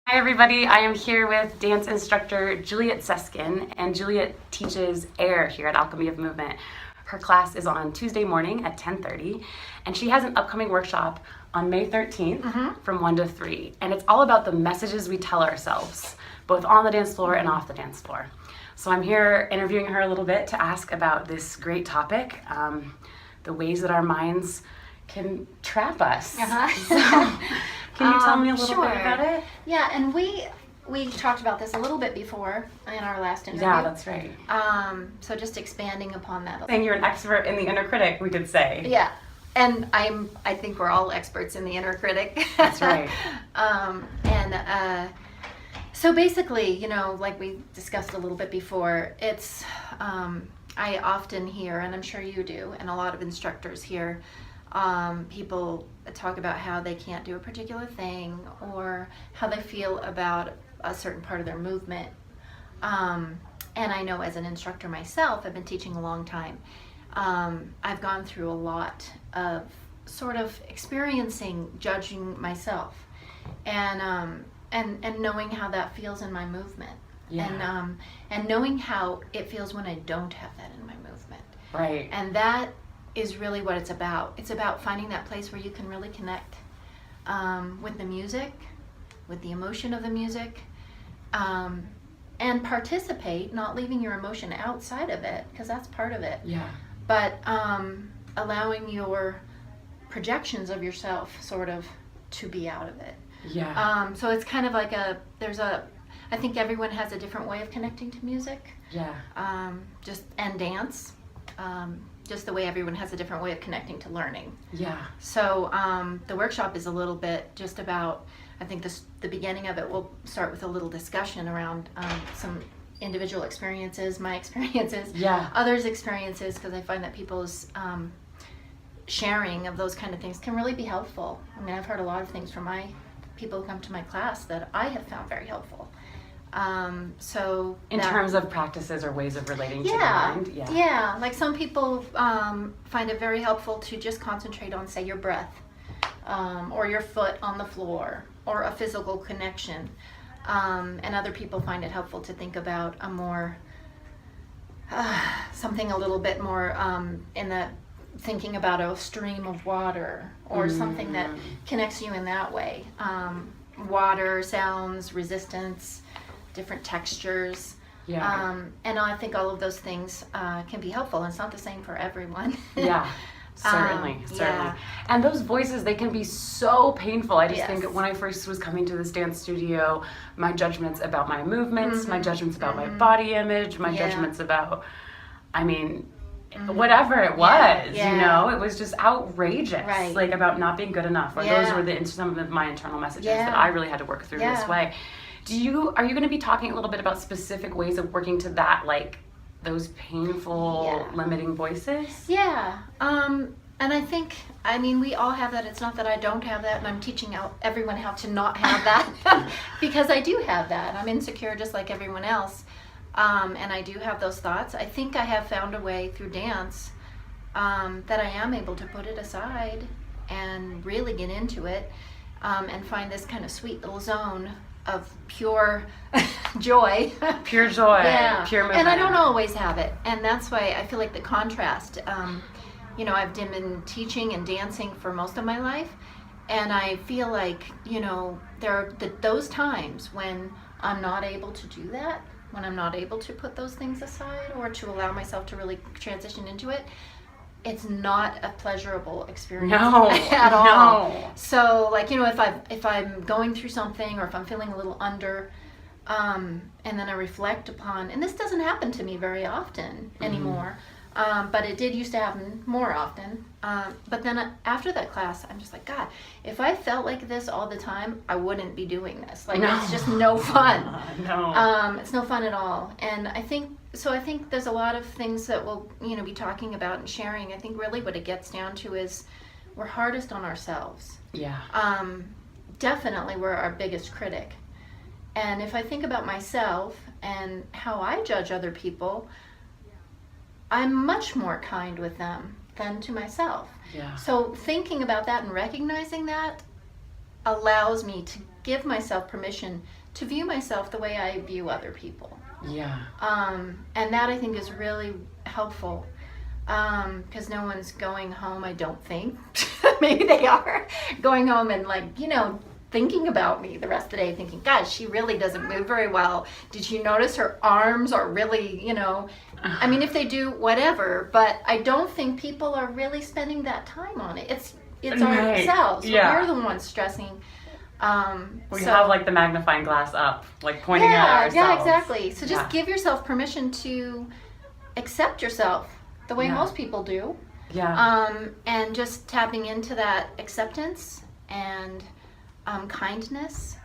Hi everybody, I am here with dance instructor Juliet Seskin, and Juliet teaches air here at Alchemy of Movement. Her class is on Tuesday morning at 10:30, and she has an upcoming workshop on May 13th from 1 to 3, and it's all about the messages we tell ourselves, both on the dance floor and off the dance floor. So I'm here interviewing her a little bit to ask about this great topic, the ways that our minds can trap us. So, can you tell me a little bit about it? Yeah, and we talked about this a little bit before in our last interview. Yeah, that's right. So just expanding upon that. Saying you're an expert in the inner critic, we could say. Yeah, and I think we're all experts in the inner critic. That's right. So basically, like we discussed a little bit before, it's I often hear, and I'm sure you do, and a lot of instructors hear, people talk about how they can't do a particular thing or how they feel about a certain part of their movement. And I know as an instructor myself, I've been teaching a long time. I've gone through a lot of sort of experiencing judging myself and knowing how that feels in my movement. Yeah. And knowing how it feels when I don't have that in my movement. Right. And that is really what it's about. It's about finding that place where you can really connect with the music, with the emotion of the music, and participate, not leaving your emotion outside of it, because that's part of it. Yeah. But allowing your projections of yourself sort of to be out of it. Yeah. So it's kind of like I think everyone has a different way of connecting to music. Yeah. And dance. Just the way everyone has a different way of connecting to learning. Yeah. So the workshop is a little bit just about, I think the beginning of it will start with a little discussion around some individual experiences, my experiences, others' experiences, because I find that people's sharing of those kind of things can really be helpful. I mean, I've heard a lot of things from my people who come to my class that I have found very helpful. So in terms of practices or ways of relating to the mind? Yeah, like some people find it very helpful to just concentrate on, say, your breath, or your foot on the floor, or a physical connection. And other people find it helpful to think about a more, something a little bit more in the thinking about a stream of water, or something that connects you in that way. Water, sounds, resistance, different textures. Yeah. And I think all of those things can be helpful. And it's not the same for everyone. Yeah. Certainly. Yeah. And those voices, they can be so painful. I just Yes. think when I first was coming to this dance studio, my judgments about my movements, my judgments about my body image, my judgments about, whatever it was, it was just outrageous. Right. Like about not being good enough. Or those were some of my internal messages that I really had to work through this way. Are you going to be talking a little bit about specific ways of working to that, like those painful, limiting voices? Yeah. And I think, we all have that. It's not that I don't have that, and I'm teaching everyone how to not have that, because I do have that. I'm insecure just like everyone else, and I do have those thoughts. I think I have found a way through dance that I am able to put it aside and really get into it, and find this kind of sweet little zone of pure joy. Pure joy, pure movement. And I don't always have it, and that's why I feel like the contrast, I've been teaching and dancing for most of my life, and I feel like, there are those times when I'm not able to do that, when I'm not able to put those things aside or to allow myself to really transition into it. It's not a pleasurable experience at all. So, like, if I'm going through something, or if I'm feeling a little under, and then I reflect upon, and this doesn't happen to me very often anymore, but it did used to happen more often. But then after that class, I'm just like, God, if I felt like this all the time, I wouldn't be doing this. Like, it's just no fun. It's no fun at all. And I think there's a lot of things that we'll, be talking about and sharing. I think really what it gets down to is we're hardest on ourselves. Yeah. Definitely we're our biggest critic. And if I think about myself and how I judge other people, I'm much more kind with them than to myself. Yeah. So thinking about that and recognizing that allows me to give myself permission to view myself the way I view other people. Yeah. And that I think is really helpful, because no one's going home, I don't think. Maybe they are going home and thinking about me the rest of the day, thinking, gosh, she really doesn't move very well. Did you notice her arms are really, I mean, if they do, whatever, but I don't think people are really spending that time on it. It's Right. ourselves. Yeah. We're the ones stressing. We have the magnifying glass up, pointing at ourselves. Yeah, exactly. So just Yeah. give yourself permission to accept yourself the way Yeah. most people do. Yeah. And just tapping into that acceptance and kindness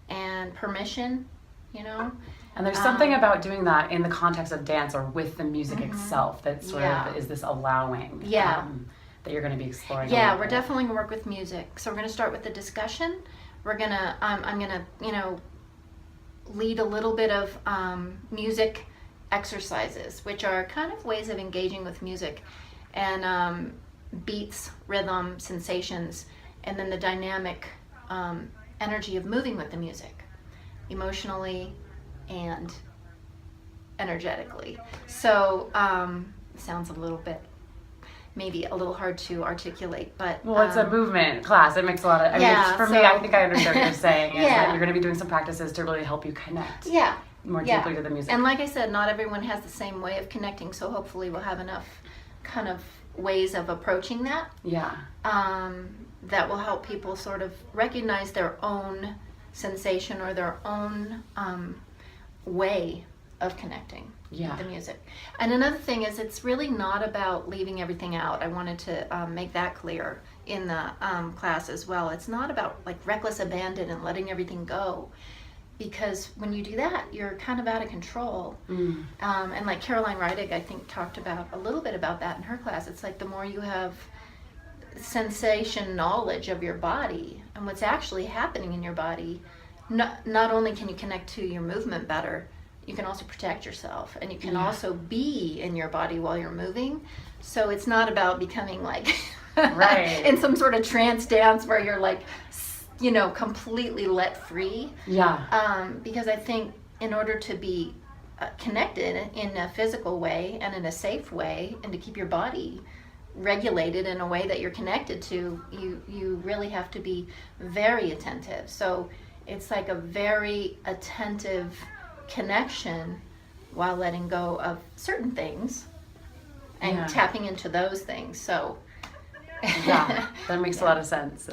and permission, And there's something about doing that in the context of dance or with the music itself that sort of is this allowing that you're going to be exploring. Yeah, we're definitely going to work with music. So we're going to start with the discussion. We're going to, I'm going to, lead a little bit of music exercises, which are kind of ways of engaging with music and beats, rhythm, sensations, and then the dynamic energy of moving with the music, emotionally and energetically. So sounds a little bit, maybe a little hard to articulate, but it's a movement class. It makes a lot of. For me, I think I understand what you're saying. Is that you're going to be doing some practices to really help you connect. More deeply to the music. And like I said, not everyone has the same way of connecting, so hopefully we'll have enough kind of ways of approaching that. Yeah. That will help people sort of recognize their own sensation or their own way of connecting with the music. And another thing is, it's really not about leaving everything out. I wanted to make that clear in the class as well. It's not about reckless abandon and letting everything go, because when you do that, you're kind of out of control. And like Caroline Reidig, I think, talked about a little bit about that in her class. It's the more you have sensation knowledge of your body and what's actually happening in your body, not only can you connect to your movement better, you can also protect yourself, and you can also be in your body while you're moving. So it's not about becoming in some sort of trance dance where you're completely let free. Because I think in order to be connected in a physical way and in a safe way, and to keep your body regulated in a way that you're connected to, you really have to be very attentive. So it's a very attentive connection while letting go of certain things and tapping into those things. So that makes a lot of sense.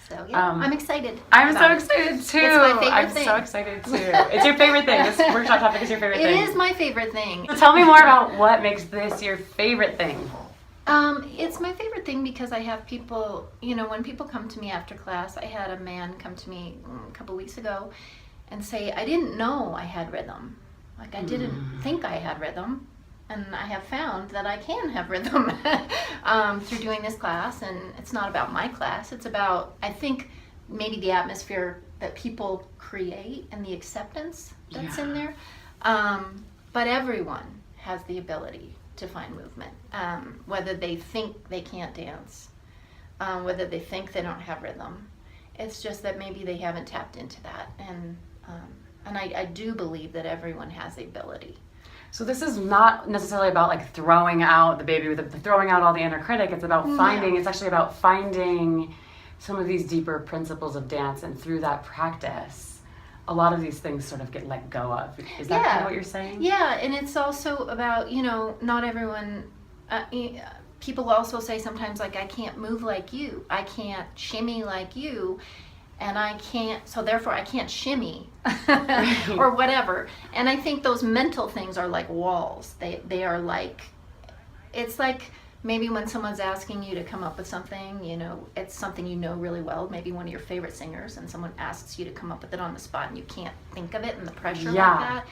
So I'm excited. I'm so excited too. It's my favorite thing. I'm so excited too. It's your favorite thing. This workshop topic is your favorite thing. It is my favorite thing. So tell me more about what makes this your favorite thing. It's my favorite thing because I have people, when people come to me after class. I had a man come to me a couple weeks ago and say, I didn't know I had rhythm. I didn't think I had rhythm. And I have found that I can have rhythm through doing this class. And it's not about my class. It's about, I think, maybe the atmosphere that people create and the acceptance that's in there. But everyone has the ability to find movement, whether they think they can't dance, whether they think they don't have rhythm. It's just that maybe they haven't tapped into that. And I do believe that everyone has the ability. So this is not necessarily about throwing out the baby with throwing out all the inner critic. It's about finding. It's actually about finding some of these deeper principles of dance, and through that practice, a lot of these things sort of get let go of. Is that kind of what you're saying? Yeah, and it's also about not everyone. People also say sometimes I can't move like you. I can't shimmy like you. And I can't, so therefore I can't shimmy or whatever. And I think those mental things are like walls. They are it's maybe when someone's asking you to come up with something, it's something really well, maybe one of your favorite singers, and someone asks you to come up with it on the spot and you can't think of it, and the pressure like that.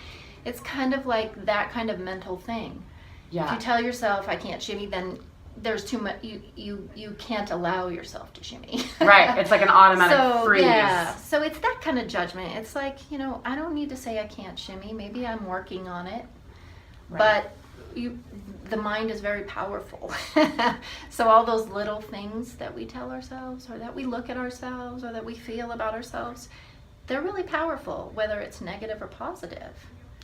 It's kind of like that kind of mental thing. If you tell yourself I can't shimmy, then there's too much, you can't allow yourself to shimmy. Right, it's like an automatic freeze. Yeah, so it's that kind of judgment. It's I don't need to say I can't shimmy. Maybe I'm working on it. Right. But the mind is very powerful. So all those little things that we tell ourselves, or that we look at ourselves, or that we feel about ourselves, they're really powerful, whether it's negative or positive.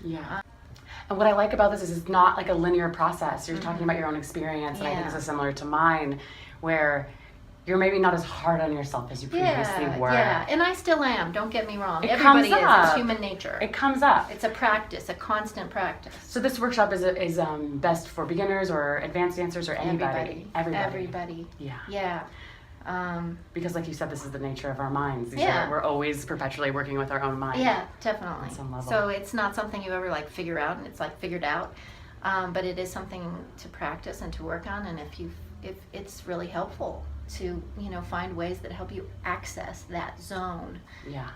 Yeah. And what I like about this is it's not like a linear process. You're talking about your own experience, and I think this is similar to mine, where you're maybe not as hard on yourself as you previously were. Yeah, and I still am, don't get me wrong. It Everybody comes is, up. it's human nature. It comes up. It's a practice, a constant practice. So this workshop is best for beginners or advanced dancers or anybody? Everybody. Yeah. Yeah. Because like you said, this is the nature of our minds. Yeah. We're always perpetually working with our own mind. Yeah, definitely. On some level. So it's not something you ever like figure out, and it's like figured out. But it is something to practice and to work on, and if it's really helpful to, you know, find ways that help you access that zone. Yeah.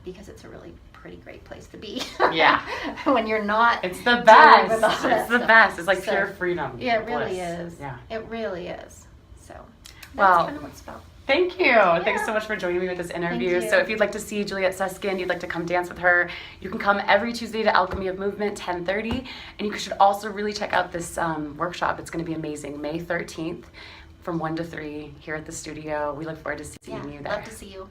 Because it's a really pretty great place to be. Yeah. When you're not. It's the dealing best. with all that It's the stuff. best. It's like So, pure freedom. Yeah, it really bliss. is. Yeah. It really is. So that's Well, kind of what it's about. Thank you. Thanks so much for joining me with this interview. Thank you. So if you'd like to see Juliet Seskin, you'd like to come dance with her, you can come every Tuesday to Alchemy of Movement, 10:30. And you should also really check out this workshop. It's going to be amazing. May 13th from 1 to 3 here at the studio. We look forward to seeing you there. Love to see you.